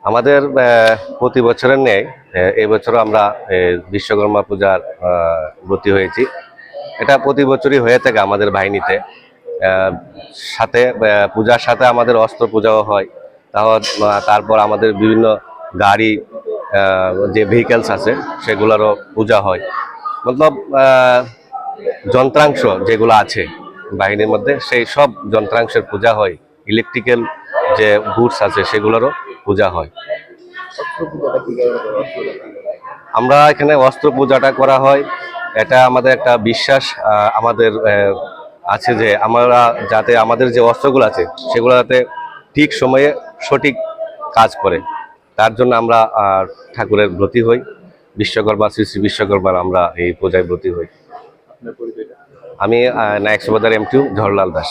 আমাদের প্রতি বছরের ন্যায় এই বছরও আমরা বিশ্বকর্মা পূজার ব্রতী হয়েছি। এটা প্রতি বছরই হয়ে থাকে আমাদের বাহিনীতে। সাথে পূজার সাথে আমাদের অস্ত্র পূজাও হয়। তারপর আমাদের বিভিন্ন গাড়ি, যে ভেহিকেলস আছে সেগুলোরও পূজা হয়। মতলব যন্ত্রাংশ যেগুলো আছে বাহিনীর মধ্যে, সেই সব যন্ত্রাংশের পূজা হয়। ইলেকট্রিক্যাল যে গুডস আছে সেগুলোরও পূজা হয়। আমরা এখানে অস্ত্র পূজাটা করা হয়, এটা আমাদের একটা বিশ্বাস আমাদের আছে যে আমরা যাতে আমাদের যে অস্ত্রগুলো আছে সেগুলো যাতে ঠিক সময়ে সঠিক কাজ করে, তার জন্য আমরা ঠাকুরের ব্রতী হই। বিশ্বকর্মা, শ্রী শ্রী বিশ্বকর্মার আমরা এই পূজায় ব্রতী হই। আমি নায়ক সুবেদার M2 ঝড়লাল দাস।